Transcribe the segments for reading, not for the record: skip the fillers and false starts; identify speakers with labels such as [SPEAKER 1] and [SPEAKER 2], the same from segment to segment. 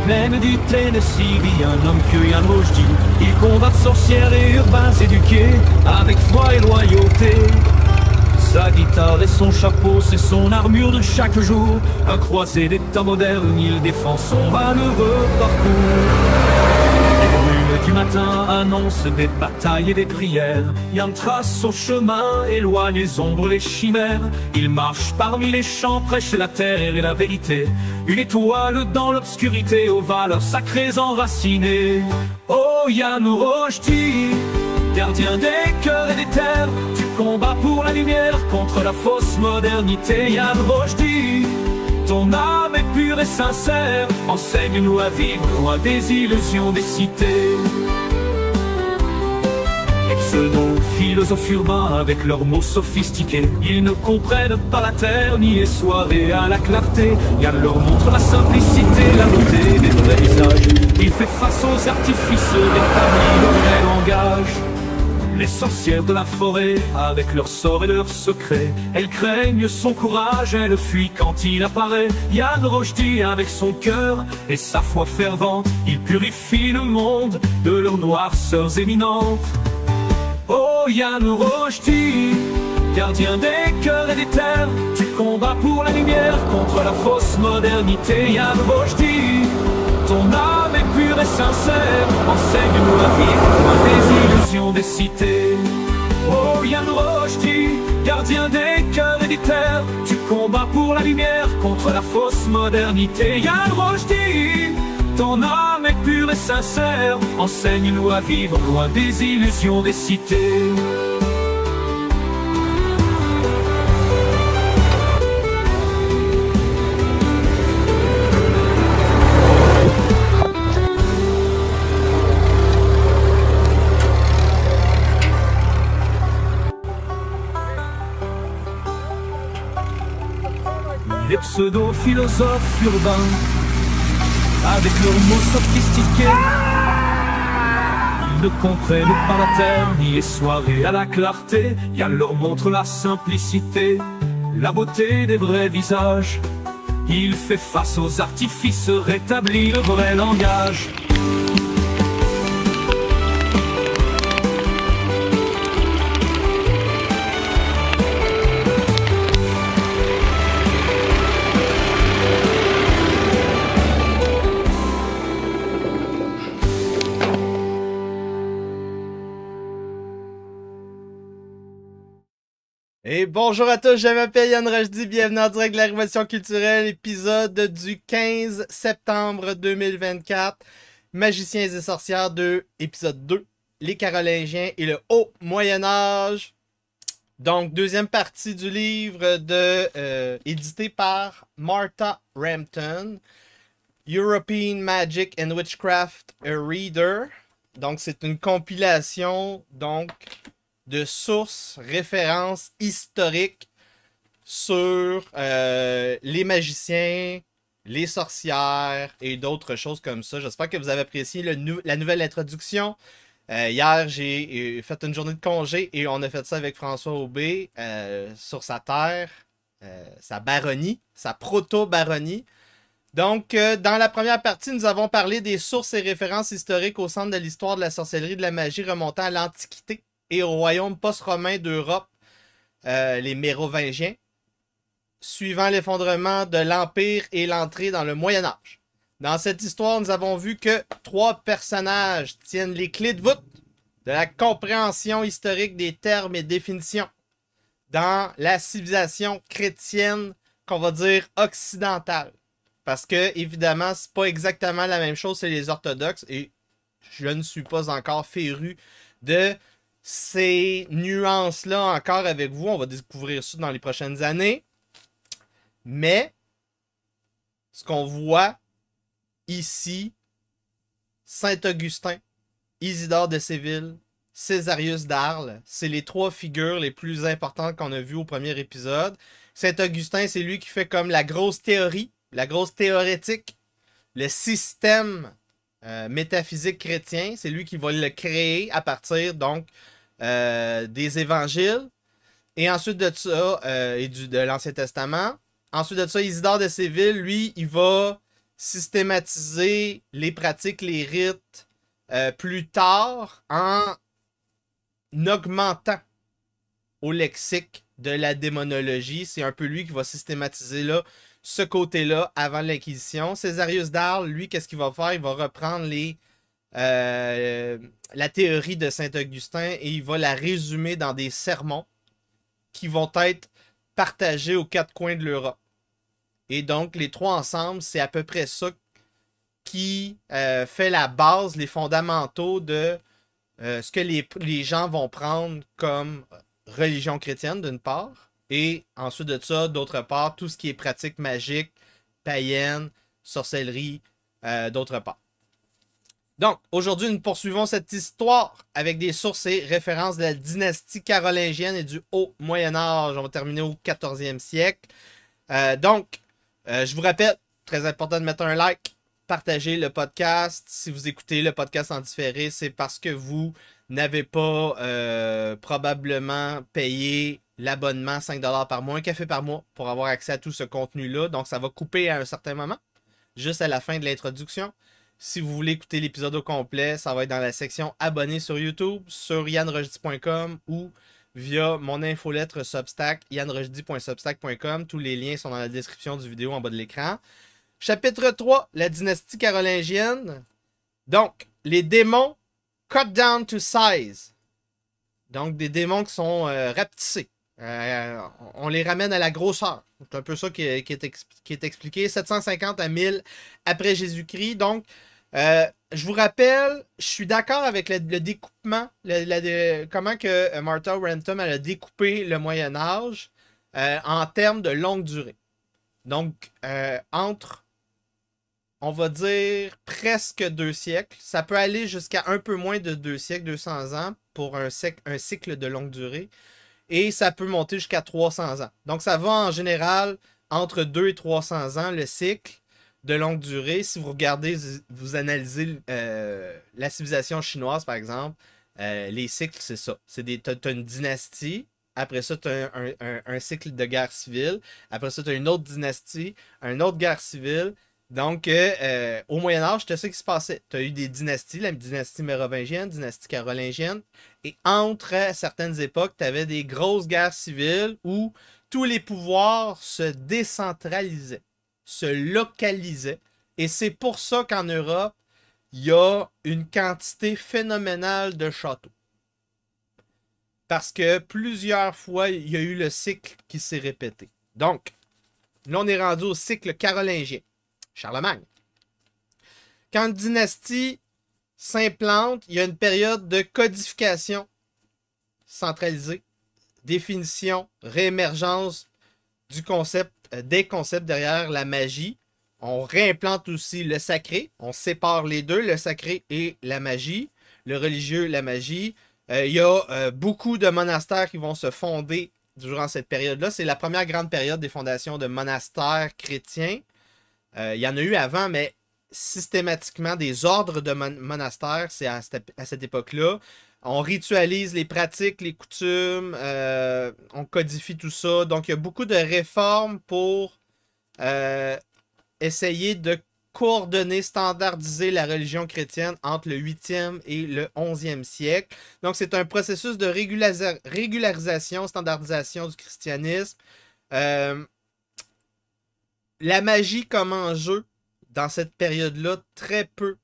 [SPEAKER 1] plaines du Tennessee vit un homme que Yann Rushdie. Il combat sorcières et urbains éduqués avec foi et loyauté. Sa guitare et son chapeau, c'est son armure de chaque jour. Un croisé d'état moderne, il défend son valeureux parcours. Les brumes du matin annoncent des batailles et des prières. Yann trace son chemin, éloigne les ombres, les chimères. Il marche parmi les champs, prêche la terre et la vérité. Une étoile dans l'obscurité, aux valeurs sacrées enracinées. Oh Yann Rushdie, gardien des cœurs et des terres, tu combats pour la lumière contre la fausse modernité. Yann Rushdie, ton âme est pure et sincère, enseigne-nous à vivre loin des illusions des cités. Les pseudo-philosophes urbains avec leurs mots sophistiqués, ils ne comprennent pas la terre ni les soirées à la clarté. Yann leur montre la simplicité, la beauté des vrais visages. Il fait face aux artifices, rétablit le vrai langage. Les sorcières de la forêt, avec leurs sorts et leurs secrets, elles craignent son courage, elles fuient quand il apparaît. Yann Rushdie, avec son cœur et sa foi fervente, il purifie le monde de leurs noirceurs éminentes. Oh Yann Rushdie, gardien des cœurs et des terres, tu combats pour la lumière contre la fausse modernité. Yann Rushdie, ton âme est pure et sincère, enseigne-nous à vivre loin des illusions des cités. Oh Yann Rushdie, gardien des cœurs et des terres, tu combats pour la lumière contre la fausse modernité. Yann Rushdie, ton âme est pure et sincère, enseigne-nous à vivre loin des illusions des cités. Les pseudo-philosophes urbains, avec leurs mots sophistiqués, ils ne comprennent pas la terre, ni les soirées à la clarté. Yann leur montre la simplicité, la beauté des vrais visages. Il fait face aux artifices, rétablit le vrai langage.
[SPEAKER 2] Et bonjour à tous, je m'appelle Yann Rushdie, bienvenue en direct de la Révolution culturelle, épisode du 15 septembre 2024, Magiciens et sorcières 2, épisode 2, les Carolingiens et le Haut Moyen-Âge. Donc, deuxième partie du livre édité par Martha Rampton, European Magic and Witchcraft, a Reader. Donc, c'est une compilation, de sources, références historiques sur les magiciens, les sorcières et d'autres choses comme ça. J'espère que vous avez apprécié la nouvelle introduction. Hier, j'ai fait une journée de congé et on a fait ça avec François Aubé sur sa terre, sa baronnie, sa proto-baronnie. Donc, dans la première partie, nous avons parlé des sources et références historiques au centre de l'histoire de la sorcellerie et de la magie remontant à l'Antiquité et au royaume post-romain d'Europe, les Mérovingiens, suivant l'effondrement de l'Empire et l'entrée dans le Moyen-Âge. Dans cette histoire, nous avons vu que 3 personnages tiennent les clés de voûte de la compréhension historique des termes et définitions dans la civilisation chrétienne, qu'on va dire occidentale. Parce que, évidemment, c'est pas exactement la même chose chez les orthodoxes, et je ne suis pas encore féru de ces nuances-là encore avec vous. On va découvrir ça dans les prochaines années. Mais, ce qu'on voit ici, Saint-Augustin, Isidore de Séville, Césarius d'Arles, c'est les 3 figures les plus importantes qu'on a vues au premier épisode. Saint-Augustin, c'est lui qui fait comme la grosse théorie, la grosse théorétique, le système métaphysique chrétien. C'est lui qui va le créer à partir donc des évangiles. Et ensuite de ça, et de l'Ancien Testament. Ensuite de ça, Isidore de Séville, lui, il va systématiser les pratiques, les rites plus tard en augmentant au lexique de la démonologie. C'est un peu lui qui va systématiser là, ce côté-là avant l'Inquisition. Césarius d'Arles, lui, qu'est-ce qu'il va faire? Il va reprendre la théorie de Saint-Augustin et il va la résumer dans des sermons qui vont être partagés aux quatre coins de l'Europe. Et donc, les trois ensemble, c'est à peu près ça qui fait la base, les fondamentaux de ce que les gens vont prendre comme religion chrétienne, d'une part, et ensuite de ça, d'autre part, tout ce qui est pratique magique, païenne, sorcellerie, d'autre part. Donc, aujourd'hui, nous poursuivons cette histoire avec des sources et références de la dynastie carolingienne et du Haut Moyen-Âge. On va terminer au 14e siècle. Je vous rappelle, très important de mettre un like, partager le podcast. Si vous écoutez le podcast en différé, c'est parce que vous n'avez pas probablement payé l'abonnement 5$ par mois, un café par mois, pour avoir accès à tout ce contenu-là. Donc, ça va couper à un certain moment, juste à la fin de l'introduction. Si vous voulez écouter l'épisode au complet, ça va être dans la section abonnés sur YouTube, sur yanrojdi.com ou via mon infolettre Substack, yanrojdi.substack.com. Tous les liens sont dans la description du vidéo en bas de l'écran. Chapitre 3, la dynastie carolingienne. Donc, les démons cut down to size. Donc, des démons qui sont rapetissés. On les ramène à la grosseur. C'est un peu ça qui est expliqué. 750 à 1000 après Jésus-Christ. Donc, je vous rappelle, je suis d'accord avec le découpement, comment que Martha Wrentham a découpé le Moyen-Âge en termes de longue durée. Donc, entre, on va dire, presque 2 siècles. Ça peut aller jusqu'à un peu moins de 2 siècles, 200 ans pour un cycle de longue durée. Et ça peut monter jusqu'à 300 ans. Donc, ça va en général entre 2 et 300 ans, le cycle de longue durée. Si vous regardez, vous analysez la civilisation chinoise, par exemple, les cycles, c'est ça. T'as une dynastie. Après ça, tu as un cycle de guerre civile. Après ça, tu as une autre dynastie, une autre guerre civile. Donc, au Moyen-Âge, c'était ça qui se passait. Tu as eu des dynasties, la dynastie mérovingienne, dynastie carolingienne. Et entre certaines époques, tu avais des grosses guerres civiles où tous les pouvoirs se décentralisaient, se localisaient. Et c'est pour ça qu'en Europe, il y a une quantité phénoménale de châteaux. Parce que plusieurs fois, il y a eu le cycle qui s'est répété. Donc, là, on est rendu au cycle carolingien. Charlemagne. Quand une dynastie s'implante, il y a une période de codification centralisée, définition, réémergence du concept, des concepts derrière la magie. On réimplante aussi le sacré. On sépare les deux, le sacré et la magie. Le religieux, la magie. Il y a beaucoup de monastères qui vont se fonder durant cette période-là. C'est la première grande période des fondations de monastères chrétiens. Il y en a eu avant, mais systématiquement, des ordres de monastères, c'est à cette époque-là. On ritualise les pratiques, les coutumes, on codifie tout ça. Donc, il y a beaucoup de réformes pour essayer de coordonner, standardiser la religion chrétienne entre le 8e et le 11e siècle. Donc, c'est un processus de régularisation, standardisation du christianisme. La magie comme enjeu dans cette période-là, très peu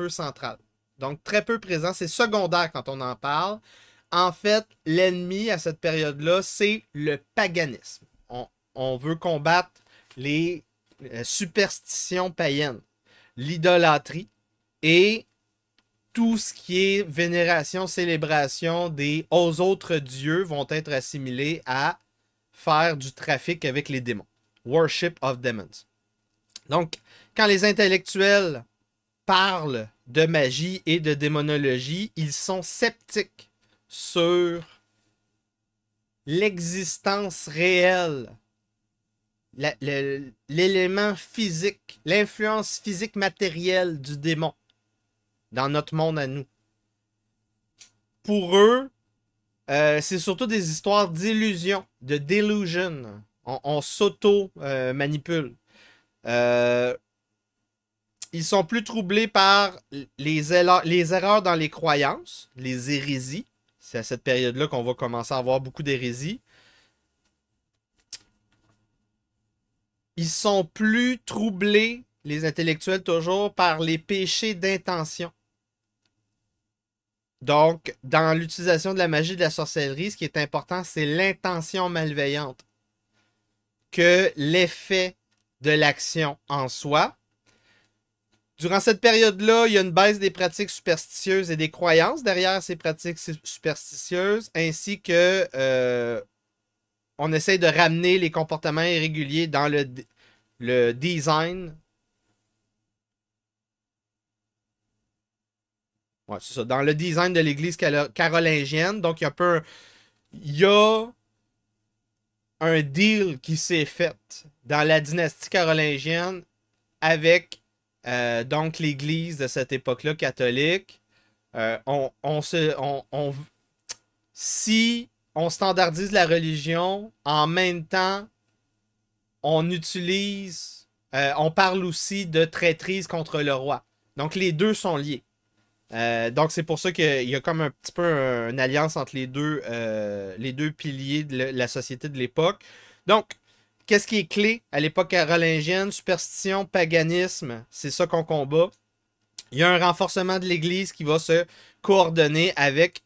[SPEAKER 2] centrale. Donc, très peu présent. C'est secondaire quand on en parle. En fait, l'ennemi à cette période-là, c'est le paganisme. On veut combattre les superstitions païennes, l'idolâtrie et tout ce qui est vénération, célébration aux autres dieux vont être assimilés à faire du trafic avec les démons. Worship of Demons. Donc, quand les intellectuels parlent de magie et de démonologie, ils sont sceptiques sur l'existence réelle, l'élément physique, l'influence physique matérielle du démon dans notre monde à nous. Pour eux, c'est surtout des histoires d'illusion, de delusion. On s'auto-manipule. Ils sont plus troublés par les erreurs dans les croyances, les hérésies. C'est à cette période-là qu'on va commencer à avoir beaucoup d'hérésies. Ils sont plus troublés, les intellectuels toujours, par les péchés d'intention. Donc, dans l'utilisation de la magie et de la sorcellerie, ce qui est important, c'est l'intention malveillante que l'effet de l'action en soi. Durant cette période-là, il y a une baisse des pratiques superstitieuses et des croyances derrière ces pratiques superstitieuses, ainsi que on essaie de ramener les comportements irréguliers dans le design. Ouais, c'est ça. Dans le design de l'église carolingienne. Donc, il y a un deal qui s'est fait dans la dynastie carolingienne avec donc l'église de cette époque-là catholique. Si on standardise la religion, en même temps, on parle aussi de traîtrise contre le roi. Donc, les deux sont liés. Donc, c'est pour ça qu'il y a comme un petit peu une alliance entre les deux piliers de la société de l'époque. Donc, qu'est-ce qui est clé à l'époque carolingienne? Superstition, paganisme, c'est ça qu'on combat. Il y a un renforcement de l'Église qui va se coordonner avec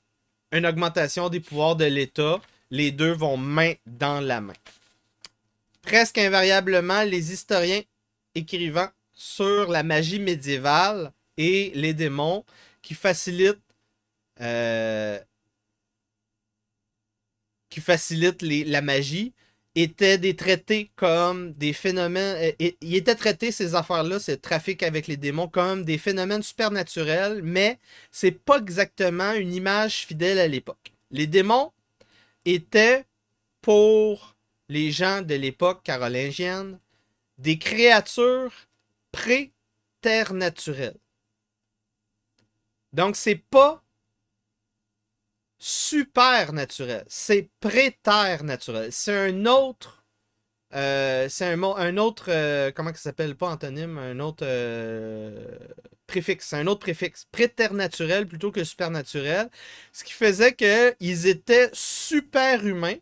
[SPEAKER 2] une augmentation des pouvoirs de l'État. Les deux vont main dans la main. Presque invariablement, les historiens écrivant sur la magie médiévale et les démons qui facilitent la magie étaient des traités comme des phénomènes. Il était traité ces affaires-là, ce trafic avec les démons, comme des phénomènes supernaturels, mais c'est pas exactement une image fidèle à l'époque. Les démons étaient, pour les gens de l'époque carolingienne, des créatures préternaturelles. Donc, c'est pas supernaturel, c'est préternaturel. C'est un autre. Comment ça s'appelle? Pas antonyme, un autre préfixe. C'est un autre préfixe. Préternaturel plutôt que supernaturel. Ce qui faisait qu'ils étaient super humains,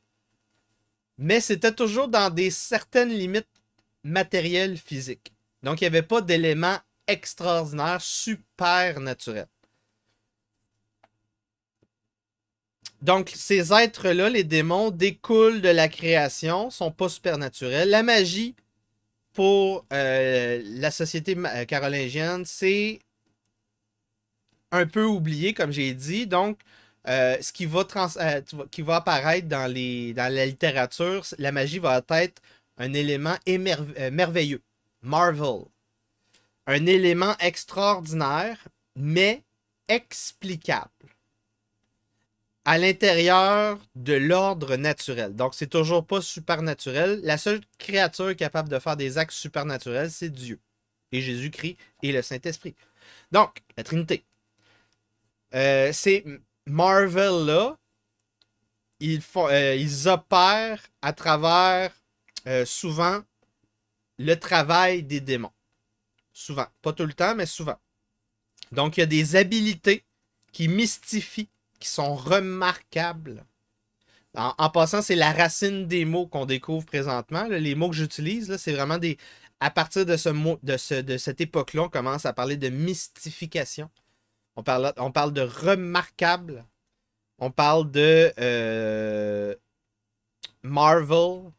[SPEAKER 2] mais c'était toujours dans certaines limites matérielles physiques. Donc, il n'y avait pas d'éléments extraordinaires, supernaturels. Donc, ces êtres-là, les démons, découlent de la création, sont pas supernaturels. La magie, pour la société carolingienne, c'est un peu oublié, comme j'ai dit. Donc, ce qui va apparaître dans la littérature, la magie va être un élément merveilleux. Marvel. Un élément extraordinaire, mais explicable. À l'intérieur de l'ordre naturel. Donc, c'est toujours pas supernaturel. La seule créature capable de faire des actes supernaturels, c'est Dieu. Et Jésus-Christ et le Saint-Esprit. Donc, la Trinité. Ces Marvel-là, ils opèrent à travers, souvent, le travail des démons. Souvent. Pas tout le temps, mais souvent. Donc, il y a des habilités qui mystifient, qui sont remarquables. En passant, c'est la racine des mots qu'on découvre présentement. Là, les mots que j'utilise, c'est vraiment des... À partir de cette époque-là, on commence à parler de mystification. On parle de remarquable. On parle de Marvel,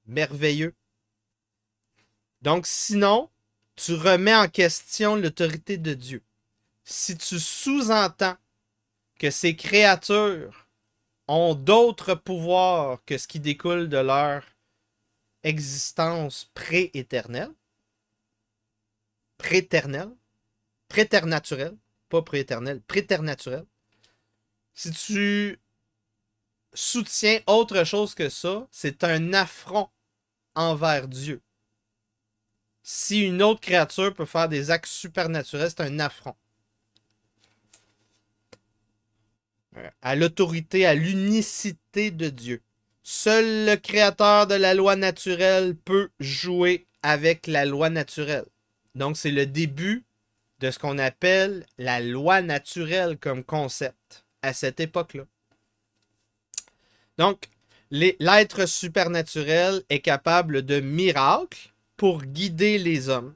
[SPEAKER 2] merveilleux. Donc, sinon, tu remets en question l'autorité de Dieu. Si tu sous-entends que ces créatures ont d'autres pouvoirs que ce qui découle de leur existence prééternelle, préternaturelle, pas prééternelle, préternaturelle. Si tu soutiens autre chose que ça, c'est un affront envers Dieu. Si une autre créature peut faire des actes supernaturels, c'est un affront à l'autorité, à l'unicité de Dieu. Seul le créateur de la loi naturelle peut jouer avec la loi naturelle. Donc, c'est le début de ce qu'on appelle la loi naturelle comme concept à cette époque-là. Donc, l'être supernaturel est capable de miracles pour guider les hommes.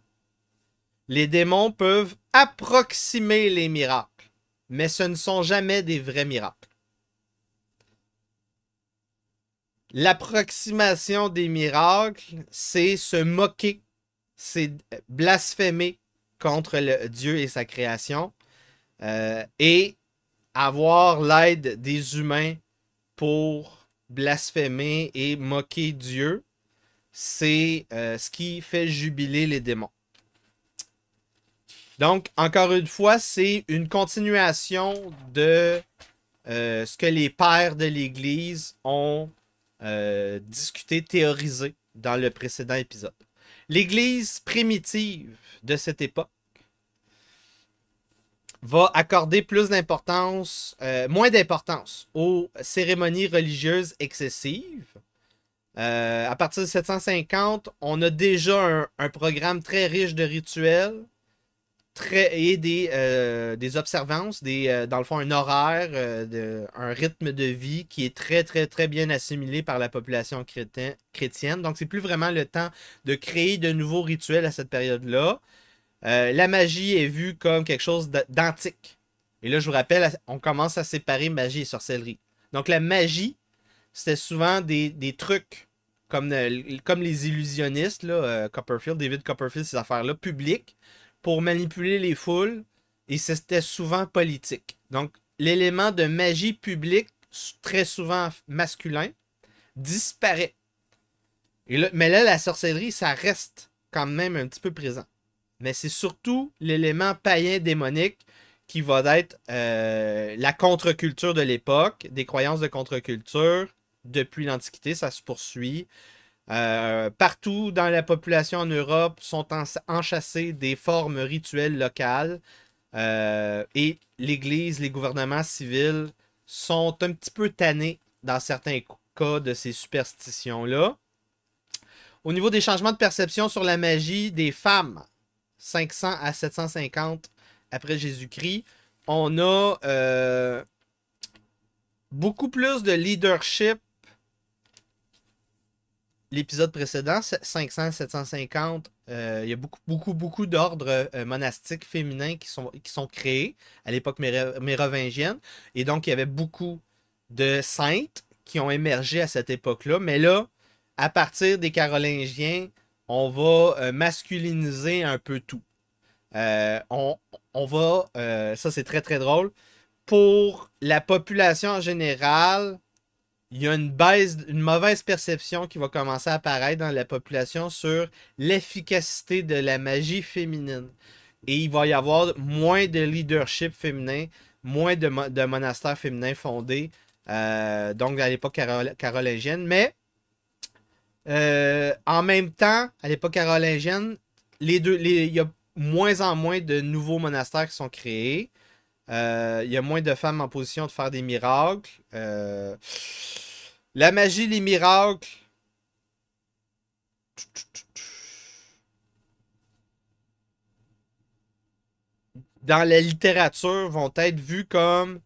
[SPEAKER 2] Les démons peuvent approximer les miracles, mais ce ne sont jamais des vrais miracles. L'approximation des miracles, c'est se moquer, c'est blasphémer contre Dieu et sa création, et avoir l'aide des humains pour blasphémer et moquer Dieu, c'est ce qui fait jubiler les démons. Donc, encore une fois, c'est une continuation de ce que les pères de l'Église ont discuté, théorisé dans le précédent épisode. L'Église primitive de cette époque va accorder plus d'importance, moins d'importance aux cérémonies religieuses excessives. À partir de 750, on a déjà un programme très riche de rituels et des observances, dans le fond un horaire, un rythme de vie qui est très très très bien assimilé par la population chrétienne. Donc c'est plus vraiment le temps de créer de nouveaux rituels à cette période-là. La magie est vue comme quelque chose d'antique. Et là, je vous rappelle, on commence à séparer magie et sorcellerie. Donc, la magie, c'était souvent des trucs comme les illusionnistes, là, David Copperfield, ces affaires-là, publiques, pour manipuler les foules. Et c'était souvent politique. Donc, l'élément de magie publique, très souvent masculin, disparaît. Mais là, la sorcellerie, ça reste quand même un petit peu présent. Mais c'est surtout l'élément païen démonique qui va être la contre-culture de l'époque, des croyances de contre-culture. Depuis l'Antiquité, ça se poursuit. Partout dans la population en Europe sont enchâssées des formes rituelles locales. Et l'Église, les gouvernements civils sont un petit peu tannés dans certains cas de ces superstitions-là. Au niveau des changements de perception sur la magie des femmes, 500 à 750 après Jésus-Christ, on a beaucoup plus de leadership. L'épisode précédent, 500 à 750, il y a beaucoup d'ordres monastiques féminins qui sont créés à l'époque mérovingienne. Et donc, il y avait beaucoup de saintes qui ont émergé à cette époque-là. Mais là, à partir des Carolingiens, on va masculiniser un peu tout. On va, ça c'est très très drôle, pour la population en général, il y a une mauvaise perception qui va commencer à apparaître dans la population sur l'efficacité de la magie féminine. Et il va y avoir moins de leadership féminin, moins de monastères féminins fondés, donc à l'époque carolingienne. Mais en même temps, à l'époque carolingienne, il y a moins en moins de nouveaux monastères qui sont créés. Il y a moins de femmes en position de faire des miracles. La magie, les miracles. Dans la littérature, vont être vus comme,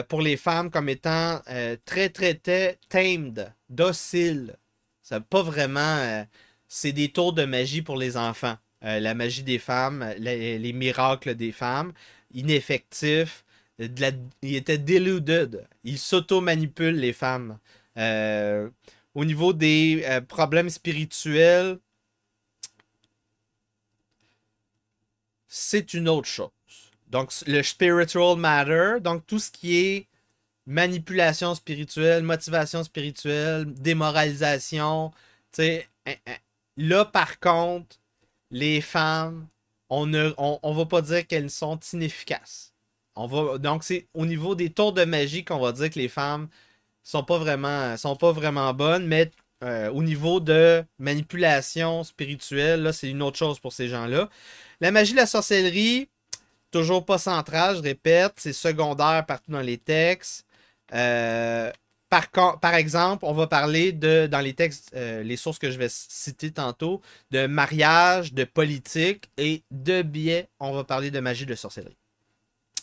[SPEAKER 2] pour les femmes, comme étant très, très, très tamed, dociles. Ça pas vraiment... c'est des tours de magie pour les enfants. La magie des femmes, les miracles des femmes, ineffectifs. Il était deluded. Il s'auto-manipule, les femmes. Au niveau des problèmes spirituels, c'est une autre chose. Donc, le spiritual matter, donc tout ce qui est manipulation spirituelle, motivation spirituelle, démoralisation, tu sais, là, par contre, les femmes, on va pas dire qu'elles sont inefficaces. Donc, c'est au niveau des tours de magie qu'on va dire que les femmes sont pas vraiment bonnes, mais au niveau de manipulation spirituelle, là, c'est une autre chose pour ces gens-là. La magie, la sorcellerie, toujours pas centrale, je répète, c'est secondaire partout dans les textes. Par exemple, on va parler dans les textes, les sources que je vais citer tantôt, de mariage, de politique et de biais, on va parler de magie de sorcellerie.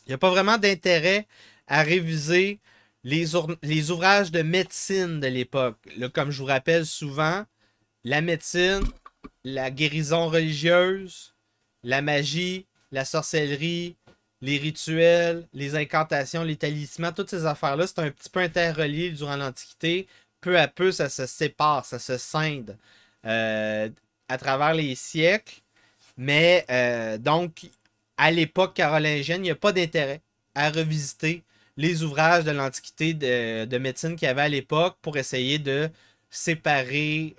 [SPEAKER 2] Il n'y a pas vraiment d'intérêt à réviser les ouvrages de médecine de l'époque. Comme je vous rappelle souvent, la médecine, la guérison religieuse, la magie, la sorcellerie, les rituels, les incantations, les talismans, toutes ces affaires-là, c'est un petit peu interrelié durant l'Antiquité. Peu à peu, ça se sépare, ça se scinde à travers les siècles. Mais donc, à l'époque carolingienne, il n'y a pas d'intérêt à revisiter les ouvrages de l'Antiquité de médecine qu'il y avait à l'époque pour essayer de séparer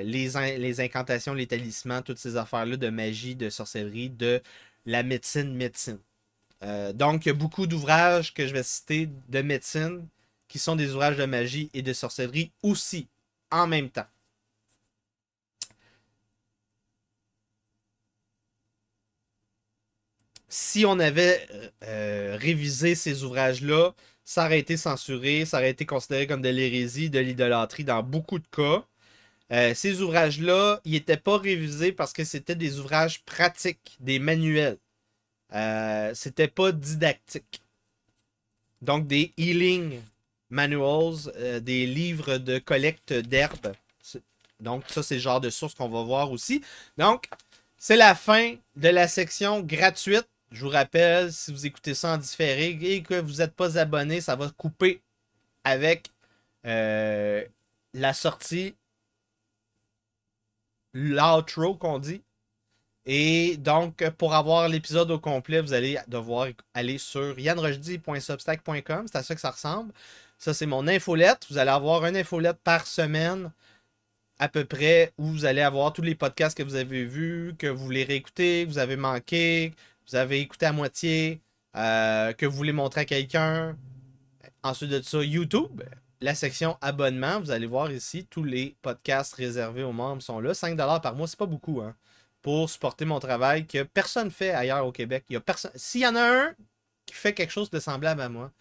[SPEAKER 2] les incantations, les talismans, toutes ces affaires-là de magie, de sorcellerie, de la médecine. Donc, il y a beaucoup d'ouvrages que je vais citer de médecine qui sont des ouvrages de magie et de sorcellerie aussi, en même temps. Si on avait révisé ces ouvrages-là, ça aurait été censuré, ça aurait été considéré comme de l'hérésie, de l'idolâtrie dans beaucoup de cas. Ces ouvrages-là, ils n'étaient pas révisés parce que c'était des ouvrages pratiques, des manuels. C'était pas didactique. Donc, des healing manuals, des livres de collecte d'herbes. Donc, ça, c'est le genre de source qu'on va voir aussi. Donc, c'est la fin de la section gratuite. Je vous rappelle, si vous écoutez ça en différé et que vous n'êtes pas abonné, ça va couper avec la sortie, l'outro qu'on dit. Et donc, pour avoir l'épisode au complet, vous allez devoir aller sur yanrojdi.substack.com. C'est à ça que ça ressemble. Ça, c'est mon infolette. Vous allez avoir une infolette par semaine, à peu près, où vous allez avoir tous les podcasts que vous avez vus, que vous voulez réécouter, que vous avez manqué, que vous avez écouté à moitié, que vous voulez montrer à quelqu'un. Ensuite de ça, YouTube, la section abonnement. Vous allez voir ici, tous les podcasts réservés aux membres sont là. 5$ par mois, c'est pas beaucoup, hein, pour supporter mon travail que personne ne fait ailleurs au Québec. Il y a personne. S'il y en a un qui fait quelque chose de semblable à moi,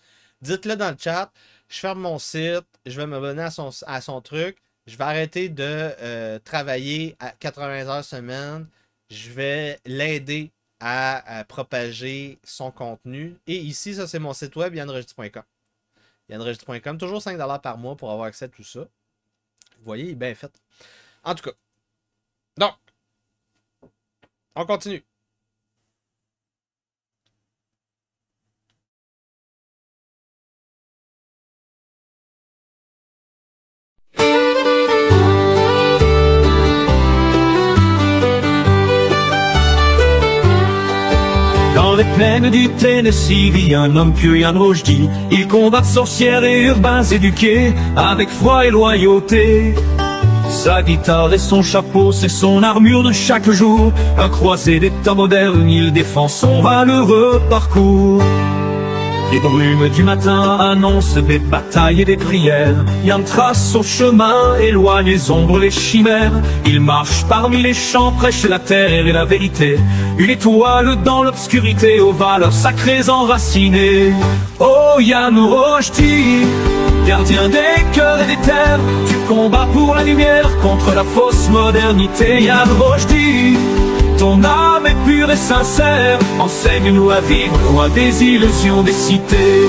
[SPEAKER 2] dites-le dans le chat. Je ferme mon site, je vais m'abonner à son truc. Je vais arrêter de travailler à 80 heures semaine. Je vais l'aider à propager son contenu. Et ici, ça c'est mon site web, yanrojdi.com. yanrojdi.com, toujours 5$ par mois pour avoir accès à tout ça. Vous voyez, il est bien fait. En tout cas. Donc, on continue.
[SPEAKER 1] Dans les plaines du Tennessee vit un homme que Yann Rojdi. Il combat sorcières et urbains éduqués avec foi et loyauté. Sa guitare et son chapeau, c'est son armure de chaque jour. Un croisé des temps modernes, il défend son valeureux parcours. Les brumes du matin annoncent des batailles et des prières. Yann trace son chemin, éloigne les ombres, les chimères. Il marche parmi les champs, prêche la terre et la vérité. Une étoile dans l'obscurité, aux valeurs sacrées enracinées. Oh Yann Rojdi, gardien des cœurs et des terres, tu combats pour la lumière contre la fausse modernité. Yann Rojdi, ton âme est pure et sincère, enseigne-nous à vivre loin des illusions des cités.